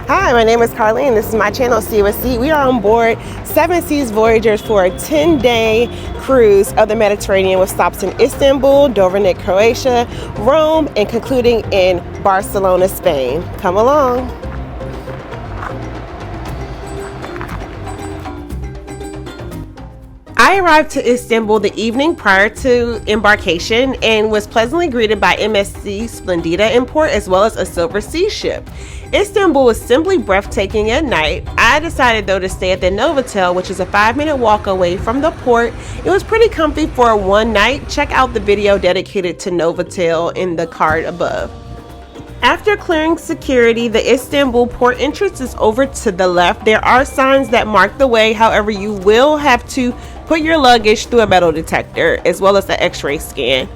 Hi, my name is Carlene. This is my channel, See What See. We are on board Seven Seas Voyagers for a 10-day cruise of the Mediterranean with stops in Istanbul, Dubrovnik, Croatia, Rome, and concluding in Barcelona, Spain. Come along. I arrived to Istanbul the evening prior to embarkation and was pleasantly greeted by MSC Splendida Import as well as a Silver Sea ship. Istanbul was simply breathtaking at night. I decided though to stay at the Novotel, which is a 5-minute walk away from the port. It was pretty comfy for one night. Check out the video dedicated to Novotel in the card above. After clearing security, the Istanbul port entrance is over to the left. There are signs that mark the way, however you will have to put your luggage through a metal detector as well as the x-ray scan.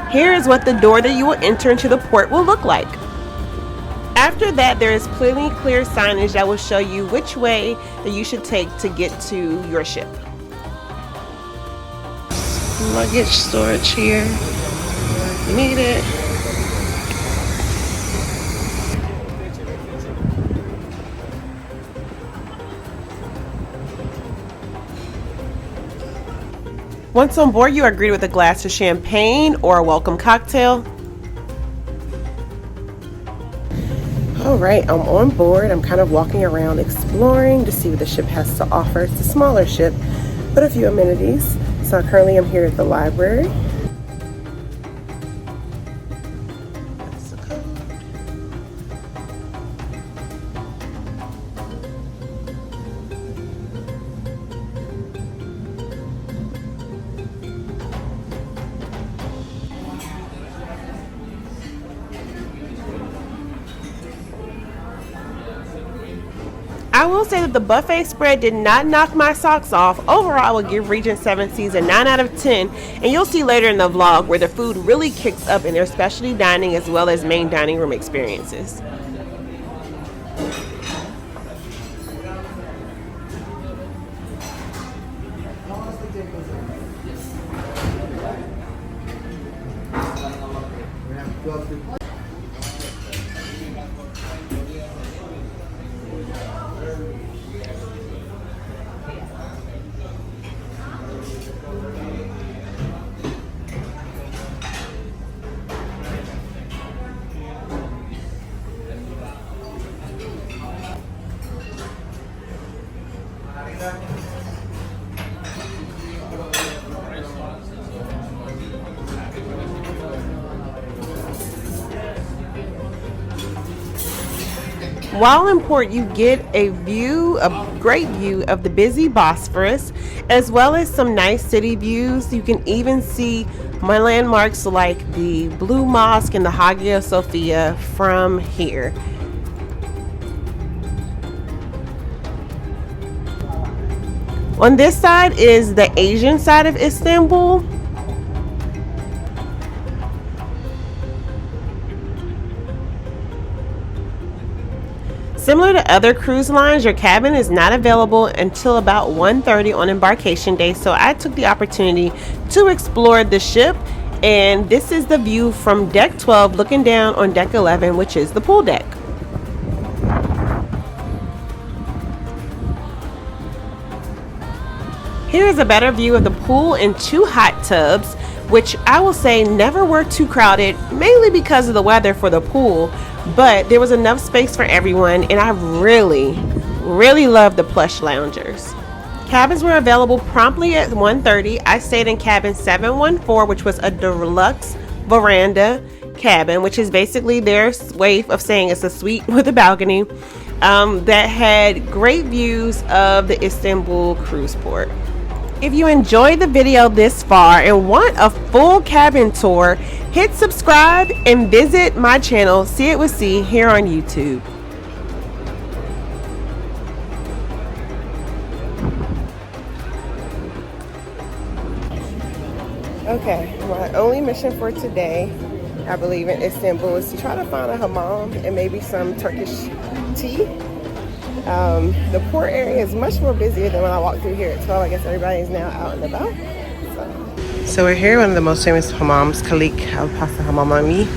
Here is what the door that you will enter into the port will look like. After that, there is plenty clear signage that will show you which way that you should take to get to your ship. Luggage storage here. You need it. Once on board, you are greeted with a glass of champagne or a welcome cocktail. All right, I'm on board. I'm kind of walking around exploring to see what the ship has to offer. It's a smaller ship, but a few amenities. So currently I'm here at the library. That's the code. I will say that the buffet spread did not knock my socks off. Overall, I would give Regent Seven Seas a 9 out of 10, and you'll see later in the vlog where the food really kicks up in their specialty dining as well as main dining room experiences. While in port, you get a great view of the busy Bosphorus, as well as some nice city views. You can even see my landmarks like the Blue Mosque and the Hagia Sophia from here. On this side is the Asian side of Istanbul. Similar to other cruise lines, your cabin is not available until about 1:30 on embarkation day, so I took the opportunity to explore the ship, and this is the view from deck 12 looking down on deck 11, which is the pool deck. Here is a better view of the pool and 2 hot tubs, which I will say never were too crowded, mainly because of the weather for the pool, but there was enough space for everyone, and I really love the plush loungers. Cabins were available promptly at 1:30. I stayed in cabin 714, which was a deluxe veranda cabin, which is basically their way of saying it's a suite with a balcony that had great views of the Istanbul cruise port. If you enjoyed the video this far and want a full cabin tour, hit subscribe and visit my channel, See It With C, here on YouTube. Okay, my only mission for today, I believe, in Istanbul is to try to find a hammam and maybe some Turkish tea. The port area is much more busier than when I walked through here at 12. I guess everybody is now out and about. So we're here, one of the most famous hammams, Khalik Al Pasa Hammam.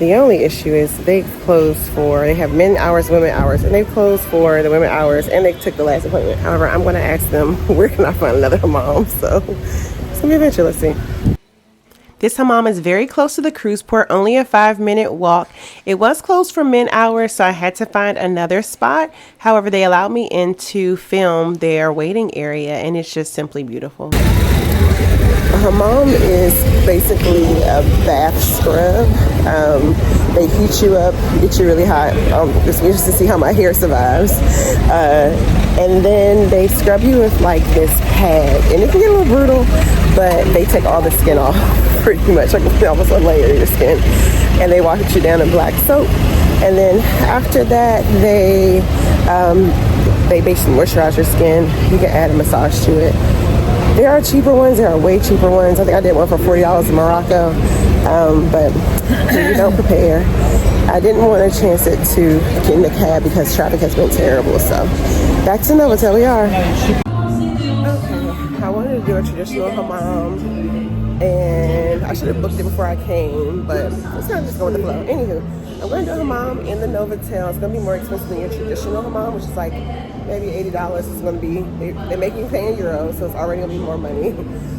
The only issue is they have men hours, women hours, and they closed for the women hours, and they took the last appointment. However, I'm going to ask them, where can I find another hammam? So it's going to be eventually. Let's see. This hammam is very close to the cruise port, only a 5-minute walk. It was closed for men hours, so I had to find another spot. However, they allowed me in to film their waiting area, and it's just simply beautiful. A hammam is basically a bath scrub. They heat you up, get you really hot. Just to see how my hair survives. And then they scrub you with like this pad. And it can get a little brutal, but they take all the skin off pretty much, like almost a layer of your skin. And they wash you down in black soap. And then after that, they basically moisturize your skin. You can add a massage to it. There are cheaper ones. There are way cheaper ones. I think I did one for $40 in Morocco, but you don't prepare. I didn't want to chance it to get in the cab because traffic has been terrible. So back to Novotel we are. Okay, I wanted to do a traditional hammam, and I should have booked it before I came, but it's kind of just going with the flow. Anywho, I'm going to do a hammam in the Novotel. It's going to be more expensive than your traditional hammam, which is like maybe $80. It's going to be, they make you pay in euros, so it's already going to be more money.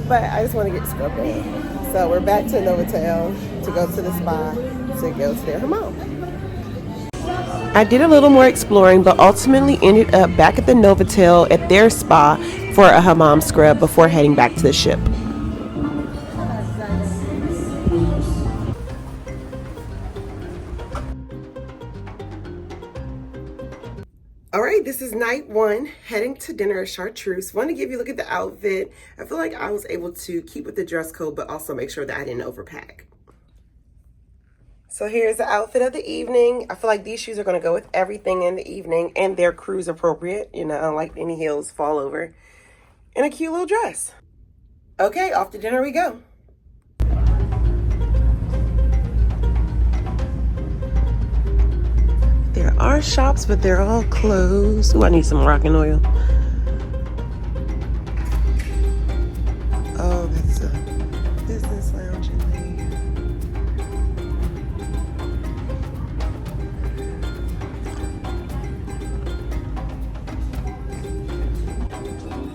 But I just want to get scrubbed in. So we're back to Novotel to go to the spa to go to their hammam. I did a little more exploring, but ultimately ended up back at the Novotel at their spa for a hammam scrub before heading back to the ship. All right, this is night one, heading to dinner at Chartreuse. Want to give you a look at the outfit. I feel like I was able to keep with the dress code, but also make sure that I didn't overpack. So here's the outfit of the evening. I feel like these shoes are going to go with everything in the evening, and they're cruise appropriate, you know, unlike any heels fall over. And a cute little dress. Okay, off to dinner we go. There are shops, but they're all closed. Ooh, I need some Moroccan oil. Oh, that's a business lounge in there.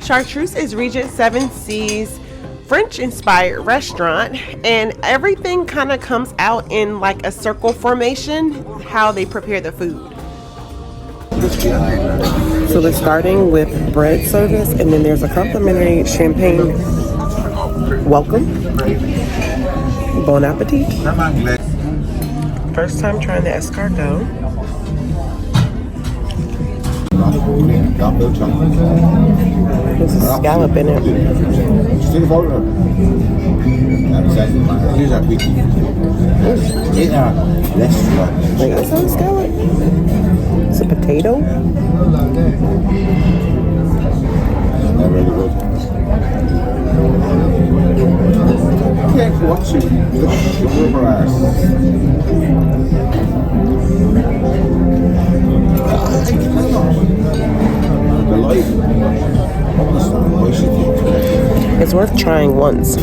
Chartreuse is Regent Seven Seas French-inspired restaurant, and everything kind of comes out in like a circle formation, how they prepare the food. So they're starting with bread service, and then there's a complimentary champagne welcome. Bon appetit. First time trying the escargot. There's a scallop in it. Wait, is that a scallop? It's a potato? It's worth trying once.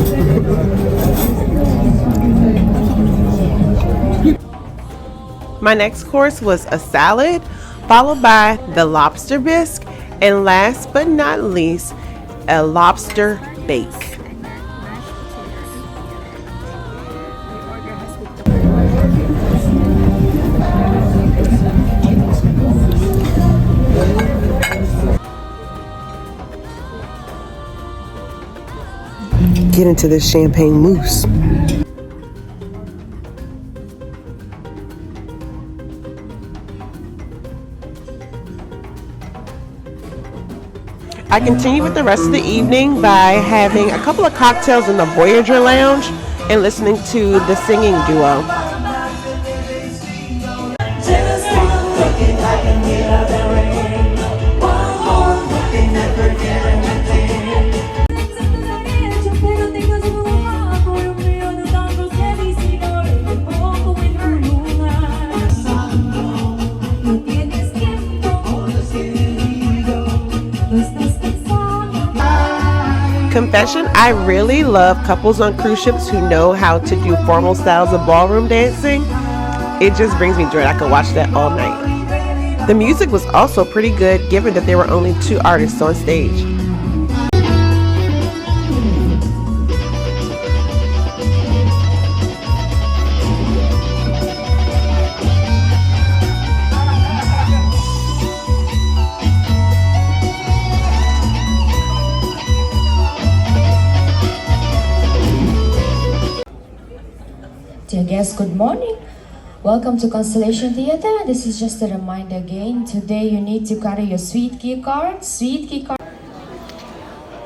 My next course was a salad, followed by the lobster bisque, and last but not least, a lobster bake. Get into this champagne mousse. I continue with the rest of the evening by having a couple of cocktails in the Voyager lounge and listening to the singing duo. Confession, I really love couples on cruise ships who know how to do formal styles of ballroom dancing. It just brings me joy. I could watch that all night. The music was also pretty good, given that there were only 2 artists on stage. Dear guests, good morning. Welcome to Constellation Theatre. This is just a reminder again. Today you need to carry your sweet key card.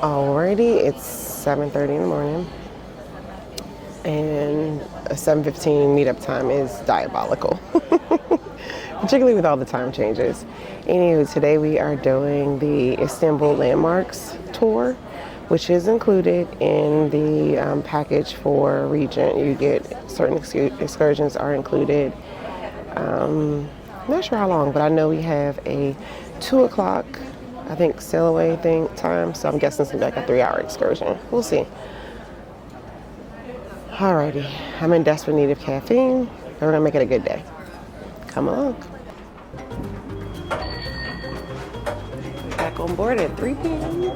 Alrighty, it's 7:30 in the morning, and a 7:15 meetup time is diabolical, particularly with all the time changes. Anywho, today we are doing the Istanbul landmarks tour, which is included in the package for Regent. You get certain excursions are included. Not sure how long, but I know we have a 2 o'clock, I think, sail away time. So I'm guessing it's gonna be like a 3-hour excursion. We'll see. Alrighty, I'm in desperate need of caffeine, but we're gonna make it a good day. Come along. Back on board at 3 p.m.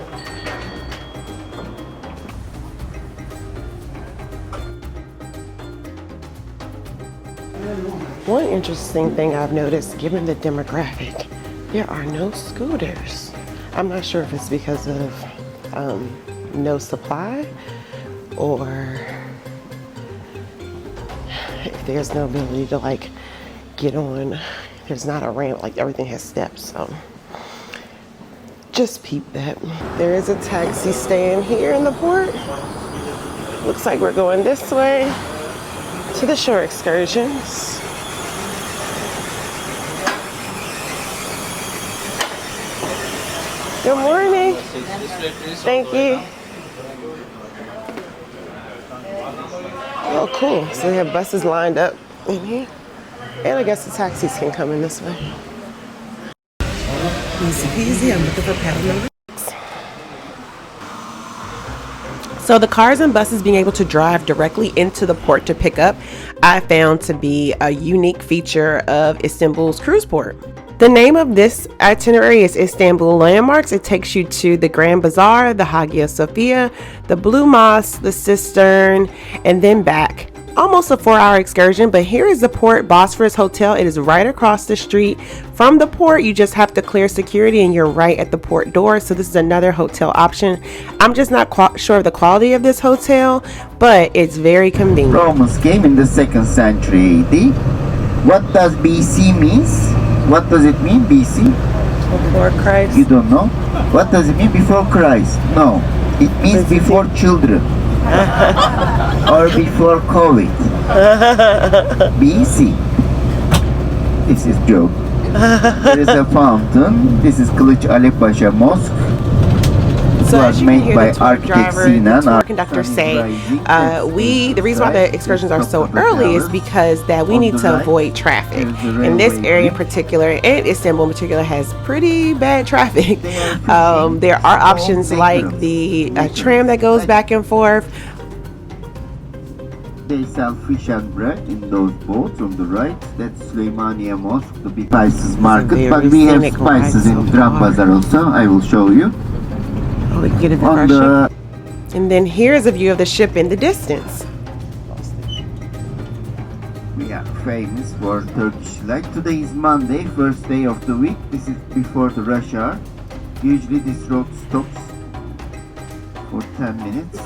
One interesting thing I've noticed, given the demographic, there are no scooters. I'm not sure if it's because of no supply or if there's no ability to like get on. There's not a ramp, like everything has steps, so just peep that. There is a taxi stand here in the port. Looks like we're going this way to the shore excursions. Good morning. Thank you. Oh, cool. So we have buses lined up in here. And I guess the taxis can come in this way. Easy peasy. I'm looking for paddle number 6. So the cars and buses being able to drive directly into the port to pick up, I found to be a unique feature of Istanbul's cruise port. The name of this itinerary is Istanbul Landmarks. It takes you to the Grand Bazaar, the Hagia Sophia, the Blue Mosque, the Cistern, and then back. Almost a 4-hour excursion, but here is the Port Bosphorus Hotel. It is right across the street from the port. You just have to clear security and you're right at the port door. So this is another hotel option. I'm just not sure of the quality of this hotel, but it's very convenient. Romans came in the 2nd century AD. What does BC means? What does it mean, BC? Before Christ. You don't know? What does it mean before Christ? No. It means before children. Or before COVID. BC. This is joke. There is a fountain. This is Kılıç Ali Pasha Mosque. So as you can hear the tour driver, the tour conductor say, the reason why the excursions are so early is because that we need to avoid traffic. And this area in particular, and Istanbul in particular, has pretty bad traffic. There are options like the tram that goes back and forth. They sell fish and bread in those boats on the right. That's Süleymaniye Mosque, the big spices market. But we have spices in Grand Bazaar also. I will show you. We can get a impression. And then here's a view of the ship in the distance. We are famous for Turkish light. Today is Monday, first day of the week. This is before the rush hour. Usually this road stops for 10 minutes.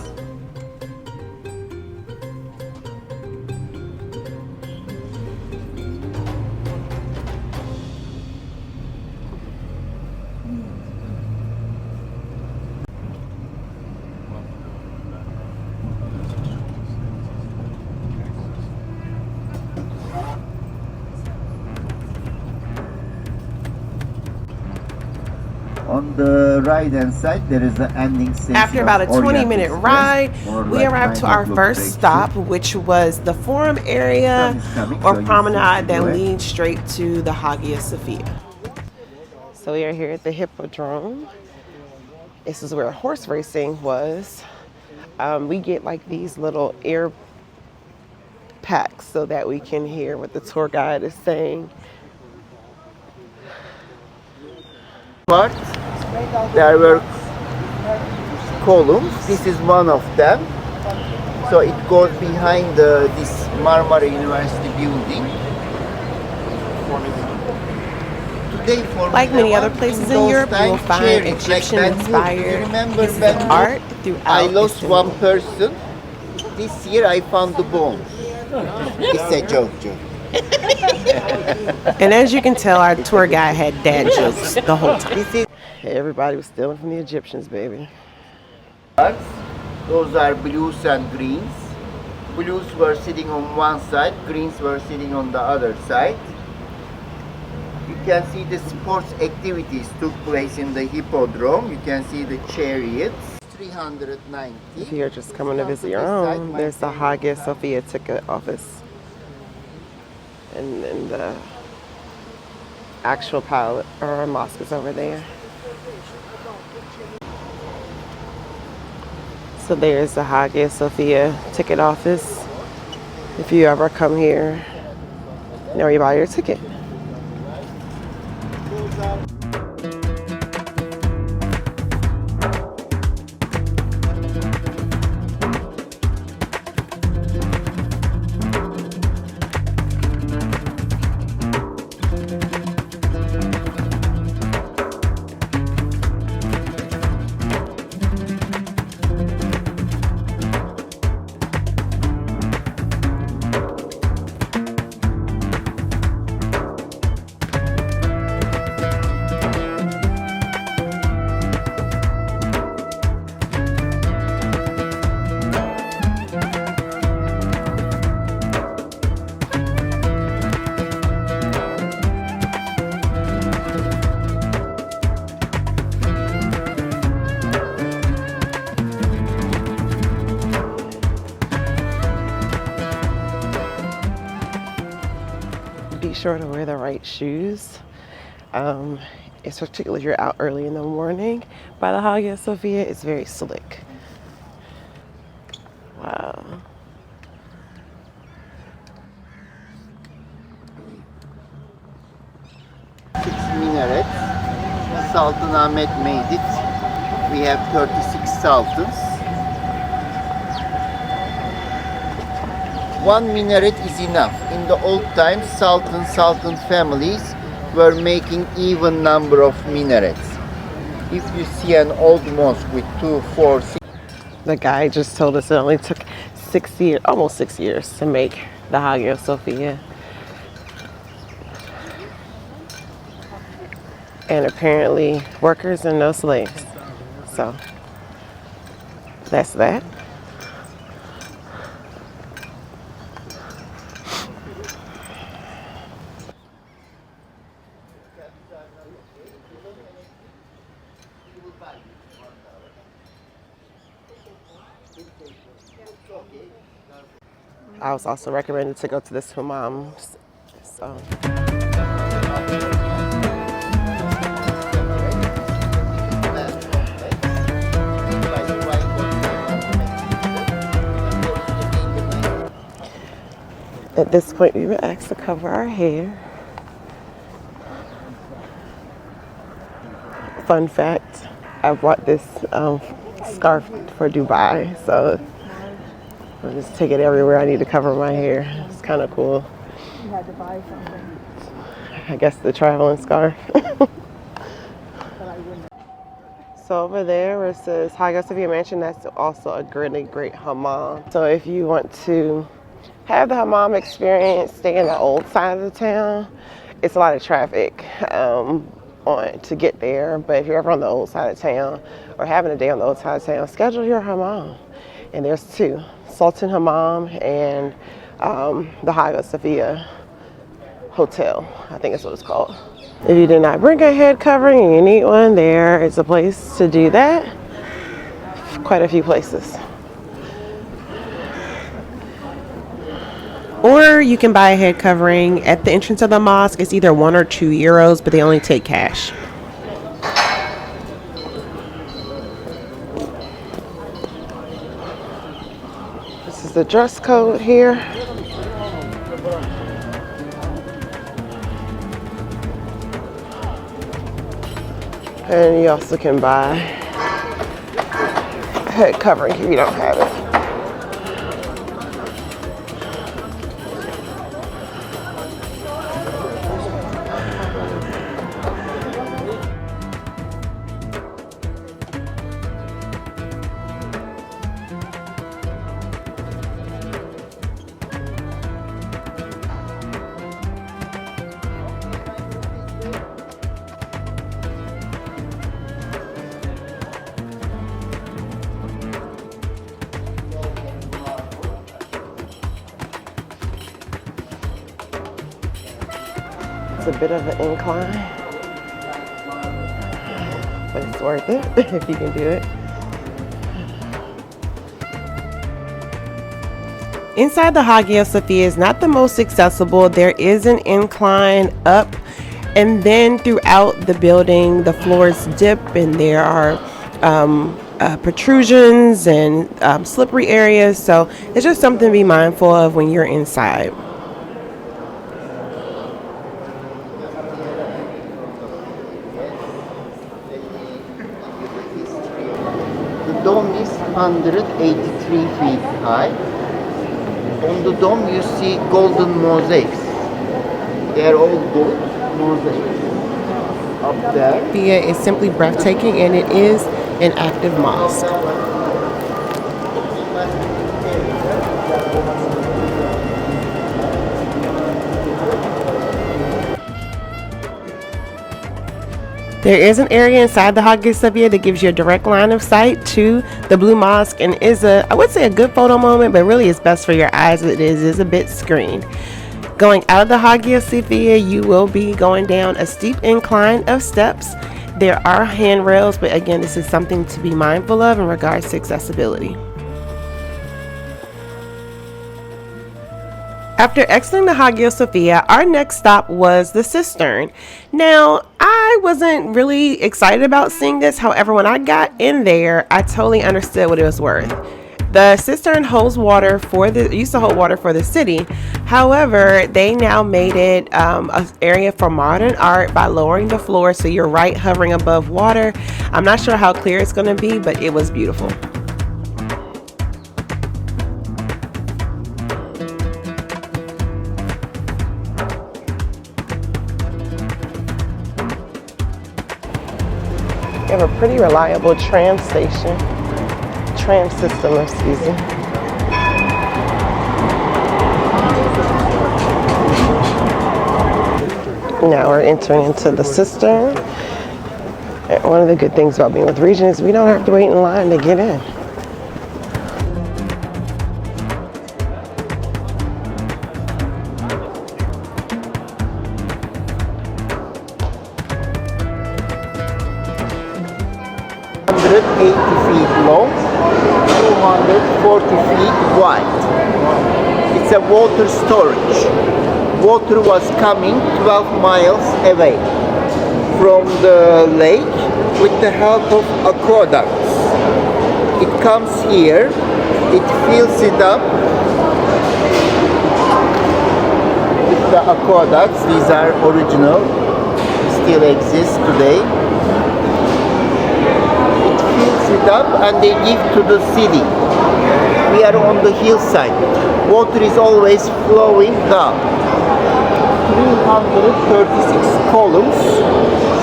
On the right hand side there is the ending station. After about a 20-minute ride, we arrived to our first stop, which was the Forum area or promenade that leads straight to the Hagia Sophia. So we are here at the Hippodrome. This is where horse racing was. We get like these little air packed so that we can hear what the tour guide is saying. Part, there were columns. This is one of them. So it goes behind this Marmara University building. Today, for Like many other Levan, places in in those Europe, you will times, find cherries, like Egyptian-inspired bamboo. Remember pieces of bamboo? art throughout I lost Istanbul. one person. This year I found the bone. It's a joke. And as you can tell, our tour guide had dad jokes the whole time. This is Everybody was stealing from the Egyptians, baby. those are blues and greens. Blues were sitting on one side, greens were sitting on the other side. You can see the sports activities took place in the hippodrome. You can see the chariots. 390. If you're just coming to visit your own, there's the Hagia Sophia ticket office. And then the actual palace or mosque is over there. So there's the Hagia Sophia ticket office. If you ever come here, you know, you buy your ticket. Be sure to wear the right shoes. It's particularly if you're out early in the morning by the Hagia Sophia, it's very slick. Wow. Six minarets. Sultan Ahmet made it. We have 36 sultans. One minaret is enough. In the old times, sultan families were making even number of minarets. If you see an old mosque with 2, 4, 6. The guy just told us it only took 6 years, almost 6 years to make the Hagia Sophia. And apparently workers and no slaves. So that's that. I was also recommended to go to this hammam. So at this point, we were asked to cover our hair. Fun fact, I bought this scarf for Dubai, so I'll just take it everywhere I need to cover my hair. It's kind of cool. You had to buy something, I guess the traveling scarf. but I wouldn't. So over there where it says Hagia Sophia Mansion, that's also a really great hammam. So if you want to have the hammam experience, stay in the old side of the town. It's a lot of traffic on to get there, but if you're ever on the old side of town or having a day on the old side of town, schedule your hammam. And there's two, Sultan Hammam and the Hagia Sophia Hotel, I think is what it's called. If you did not bring a head covering and you need one, there is a place to do that. Quite a few places. Or you can buy a head covering at the entrance of the mosque. It's either €1 or €2, but they only take cash. This is the dress code here. And you also can buy head covering if you don't have it. It's a bit of an incline, but it's worth it if you can do it. Inside the Hagia Sophia is not the most accessible. There is an incline up, and then throughout the building, the floors dip, and there are protrusions and slippery areas. So it's just something to be mindful of when you're inside. The dome is 183 feet high. On the dome you see golden mosaics. They are all gold mosaics. Up there. Sophia is simply breathtaking, and it is an active mosque. There is an area inside the Hagia Sophia that gives you a direct line of sight to the Blue Mosque, and is I would say a good photo moment, but really it's best for your eyes. It is a bit screened. Going out of the Hagia Sophia, you will be going down a steep incline of steps. There are handrails, but again, this is something to be mindful of in regards to accessibility. After exiting the Hagia Sophia, our next stop was the cistern. Now, I wasn't really excited about seeing this. However, when I got in there, I totally understood what it was worth. The cistern holds water used to hold water for the city. However, they now made it an area for modern art by lowering the floor, so you're right hovering above water. I'm not sure how clear it's going to be, but it was beautiful. We have a pretty reliable tram system, excuse me. Now we're entering into the cistern. And one of the good things about being with Regent is we don't have to wait in line to get in. Feet long, 240 feet wide. It's a water storage. Water was coming 12 miles away from the lake with the help of aqueducts. It comes here, it fills it up with the aqueducts. These are original, still exist today. It up and they give to the city. We are on the hillside. Water is always flowing down. 336 columns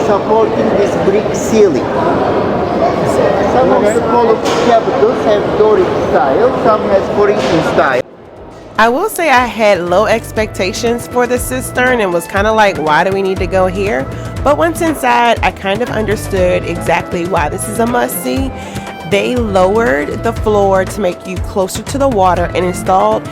supporting this brick ceiling. Some of the column capitals have Doric style, some has Corinthian style. I will say I had low expectations for the cistern and was kind of like, why do we need to go here? But once inside, I kind of understood exactly why this is a must-see. They lowered the floor to make you closer to the water and installed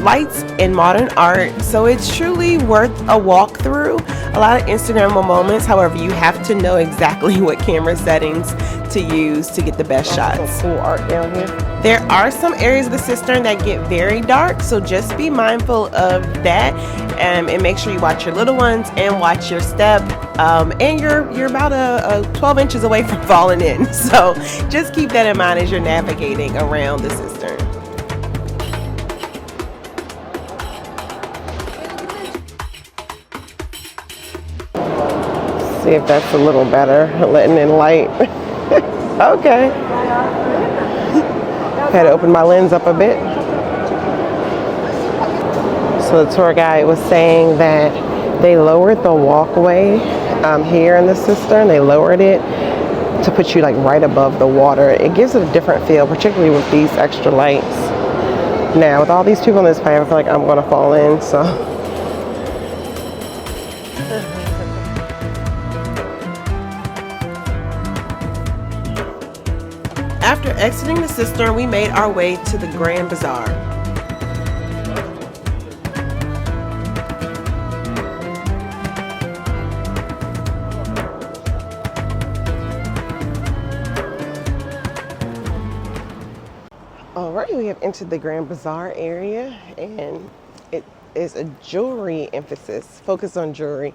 lights and modern art, so it's truly worth a walkthrough. A lot of Instagrammable moments, however, you have to know exactly what camera settings to use to get the best shots. Cool art down here. There are some areas of the cistern that get very dark, so just be mindful of that, and make sure you watch your little ones and watch your step. And you're about a 12 inches away from falling in, so just keep that in mind as you're navigating around the cistern. See if that's a little better, letting in light. Okay. Had to open my lens up a bit. So the tour guide was saying that they lowered the walkway here in the cistern. They lowered it to put you like right above the water. It gives it a different feel, particularly with these extra lights. Now, with all these people on this plane, I feel like I'm going to fall in, so. After exiting the cistern, we made our way to the Grand Bazaar. Alright, we have entered the Grand Bazaar area, and it is a jewelry emphasis, focus on jewelry.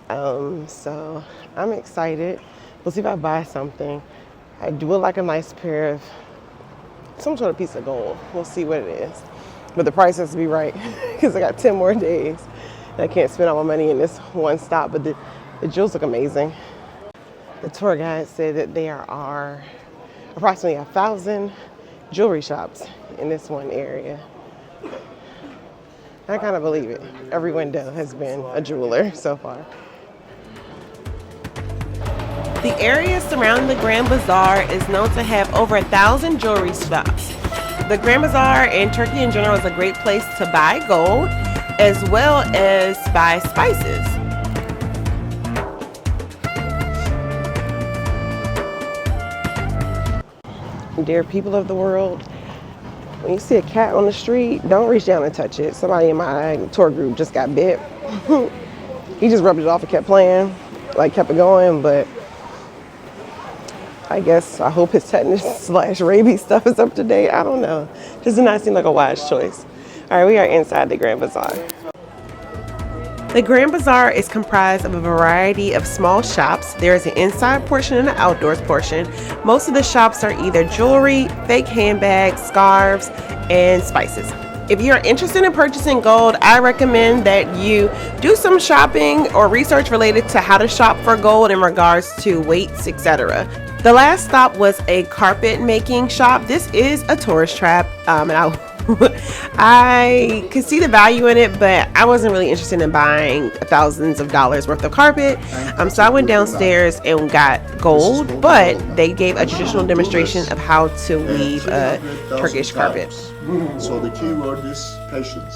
So I'm excited. We'll see if I buy something. I would like a nice pair of some sort of piece of gold. We'll see what it is. But the price has to be right because I got 10 more days. And I can't spend all my money in this one stop, but the jewels look amazing. The tour guide said that there are approximately 1,000 jewelry shops in this one area. I kind of believe it. Every window has been a jeweler so far. The area surrounding the Grand Bazaar is known to have over 1,000 jewelry shops. The Grand Bazaar in Turkey in general is a great place to buy gold as well as buy spices. Dear people of the world, when you see a cat on the street, don't reach down and touch it. Somebody in my tour group just got bit. He just rubbed it off and kept playing, like kept it going, but I hope his tetanus / rabies stuff is up to date. I don't know. This does not seem like a wise choice. All right, we are inside the Grand Bazaar. The Grand Bazaar is comprised of a variety of small shops. There is an inside portion and an outdoors portion. Most of the shops are either jewelry, fake handbags, scarves, and spices. If you are interested in purchasing gold, I recommend that you do some shopping or research related to how to shop for gold in regards to weights, etc. The last stop was a carpet making shop. This is a tourist trap, and I could see the value in it, but I wasn't really interested in buying thousands of dollars worth of carpet. So I went downstairs and got gold, but they gave a traditional demonstration of how to weave a Turkish carpet. So the key word is patience.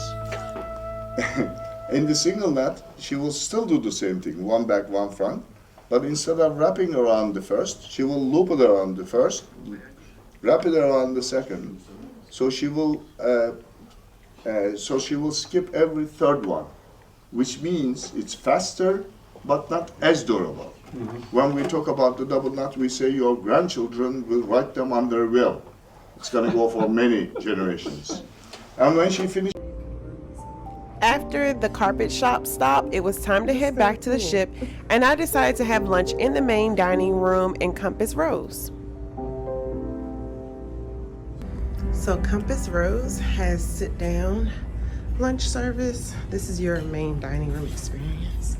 In the single knot, she will still do the same thing, one back, one front. But instead of wrapping around the first, she will loop it around the first, wrap it around the second. So she will skip every third one, which means it's faster, but not as durable. When we talk about the double knot, we say your grandchildren will write them on their will. It's going to go for many generations. And when she finished. After the carpet shop stop, it was time to head back to the ship, and I decided to have lunch in the main dining room in Compass Rose. So Compass Rose has sit-down lunch service. This is your main dining room experience.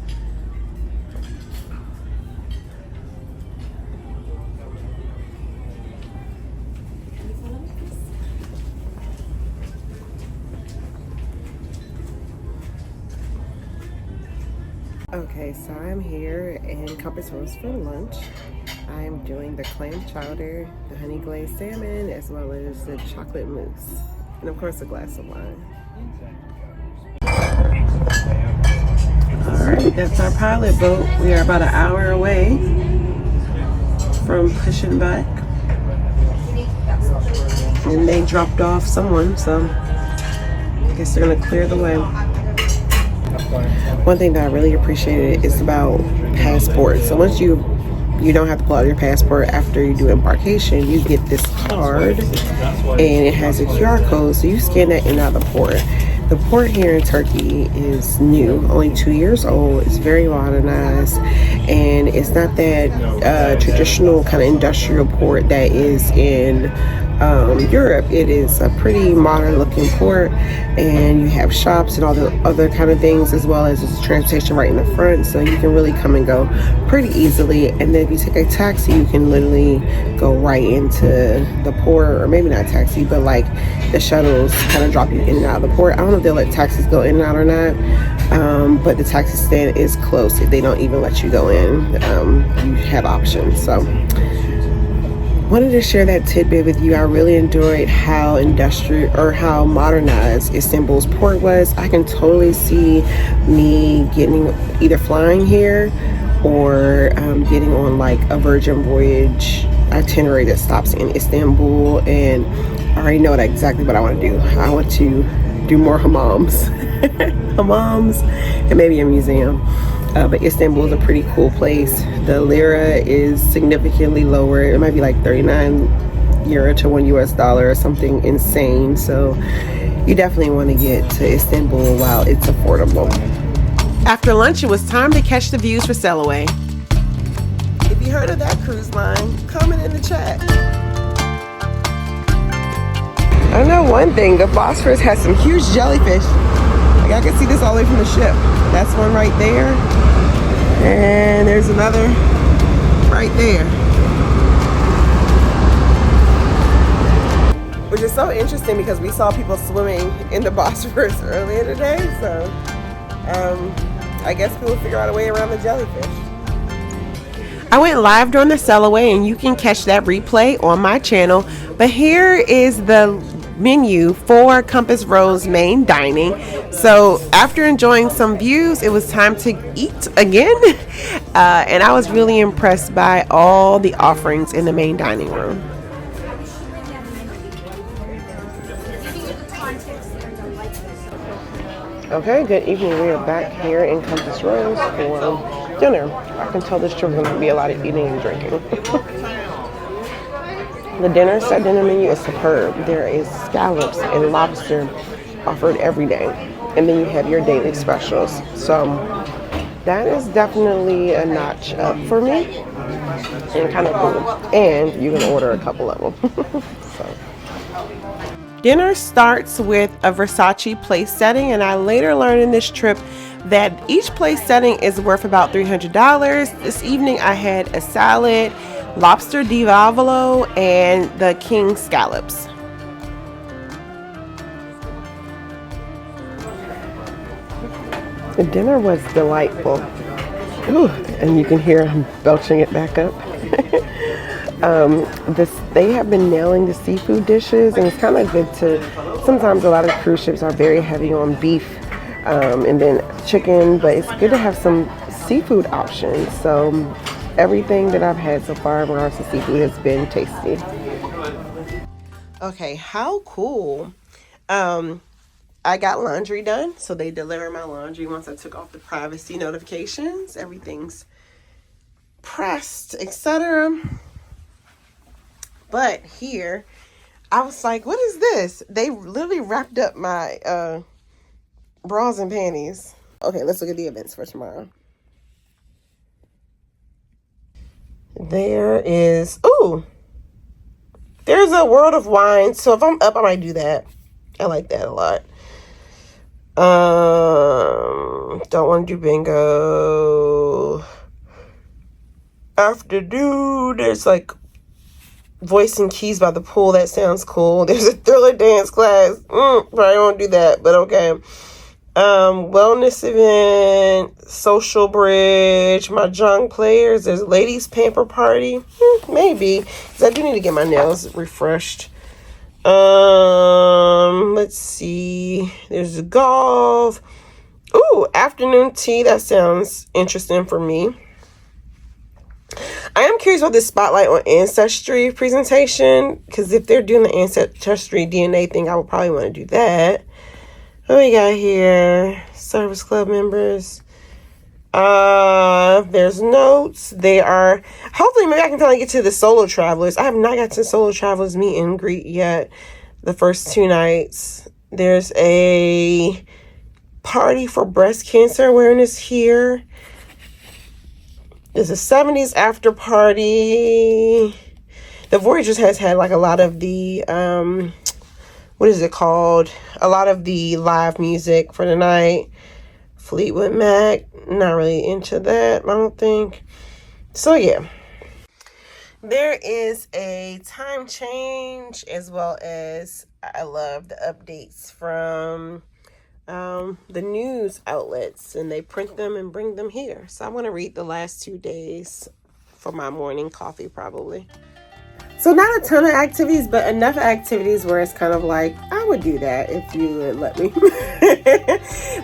Okay, so I'm here in Compass Rose for lunch. I'm doing the clam chowder, the honey glazed salmon, as well as the chocolate mousse, and of course a glass of wine. Alright, that's our pilot boat. We are about an hour away from pushing back. And they dropped off someone, so I guess they're gonna clear the way. One thing that I really appreciated is about passports. So once you don't have to pull out your passport after you do embarkation, you get this card and it has a QR code, so you scan that in and out of the port. The port here in Turkey is new, only 2 years old. It's very modernized, and it's not that traditional kind of industrial port that is in Europe, it is a pretty modern looking port, and you have shops and all the other kind of things, as well as just transportation right in the front, so you can really come and go pretty easily. And then if you take a taxi, you can literally go right into the port, or maybe not a taxi, but like the shuttles kind of drop you in and out of the port. I don't know if they'll let taxis go in and out or not, but the taxi stand is closed. If they don't even let you go in, you have options. So wanted to share that tidbit with you. I really enjoyed how industrial or how modernized Istanbul's port was. I can totally see me getting either flying here or getting on like a Virgin Voyage itinerary that stops in Istanbul, and I already know exactly what I want to do. I want to do more hammams hammams and maybe a museum. But Istanbul is a pretty cool place. The lira is significantly lower. It might be like 39 euro to $1 or something insane. So you definitely want to get to Istanbul while it's affordable. After lunch, it was time to catch the views for sail away. If you heard of that cruise line, comment in the chat. I know one thing, the Bosphorus has some huge jellyfish. Like I can see this all the way from the ship. That's one right there. And there's another right there. Which is so interesting because we saw people swimming in the Bosphorus earlier today. So I guess people figure out a way around the jellyfish. I went live during the sail away, and you can catch that replay on my channel. But here is the menu for Compass Rose main dining. So after enjoying some views, it was time to eat again. And I was really impressed by all the offerings in the main dining room. Okay, good evening. We are back here in Compass Rose for dinner. I can tell this trip is going to be a lot of eating and drinking. The set dinner menu is superb. There is scallops and lobster offered every day. And then you have your daily specials. So that is definitely a notch up for me. And kind of cool. And you can order a couple of them. So. Dinner starts with a Versace place setting, and I later learned in this trip that each place setting is worth about $300. This evening I had a salad, lobster di Vavolo, and the king scallops. The dinner was delightful. Ooh, and you can hear I'm belching it back up. They have been nailing the seafood dishes, and it's kind of good to, sometimes a lot of cruise ships are very heavy on beef and then chicken, but it's good to have some seafood options. So everything that I've had so far in regards to seafood has been tasty. Okay, how cool. I got laundry done, so they delivered my laundry once I took off the privacy notifications. Everything's pressed, etc. But here, I was like, what is this? They literally wrapped up my bras and panties. Okay, let's look at the events for tomorrow. There is, there's a World of Wine. So if I'm up, I might do that. I like that a lot. Don't want to do bingo. Afternoon, there's like voice and keys by the pool. That sounds cool. There's a thriller dance class. Probably won't do that, but okay. Wellness event, social bridge, mahjong players. There's ladies pamper party. Maybe, because I do need to get my nails refreshed. Let's see. There's golf. Afternoon tea. That sounds interesting for me. I am curious about this spotlight on ancestry presentation, because if they're doing the ancestry DNA thing, I would probably want to do that. What we got here? Service club members. There's notes. They are, hopefully maybe I can finally get to the solo travelers. I have not got to solo travelers meet and greet yet. The first 2 nights. There's a party for breast cancer awareness here. There's a 70s after party. the Voyagers has had like a lot of the what is it called? A lot of the live music for the night. Fleetwood Mac, not really into that, I don't think. So yeah. There is a time change, as well as I love the updates from the news outlets, and they print them and bring them here. So I want to read the last 2 days for my morning coffee probably. So not a ton of activities, but enough activities where it's kind of like, I would do that if you would let me.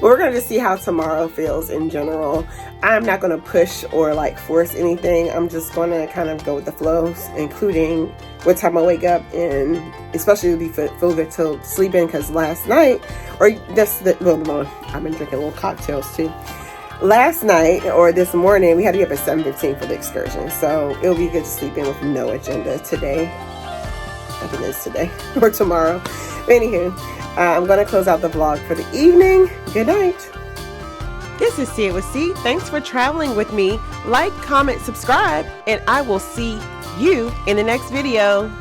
We're going to see how tomorrow feels in general. I'm not going to push or like force anything. I'm just going to kind of go with the flow, including what time I wake up, and especially to be feel good till sleeping, because last night, or just I've been drinking little cocktails too. Last night or this morning, we had to be up at 7:15 for the excursion, so it'll be good to sleep in with no agenda today. I think it's today or tomorrow. But anywho, I'm going to close out the vlog for the evening. Good night. This is See It With C. Thanks for traveling with me. Like, comment, subscribe, and I will see you in the next video.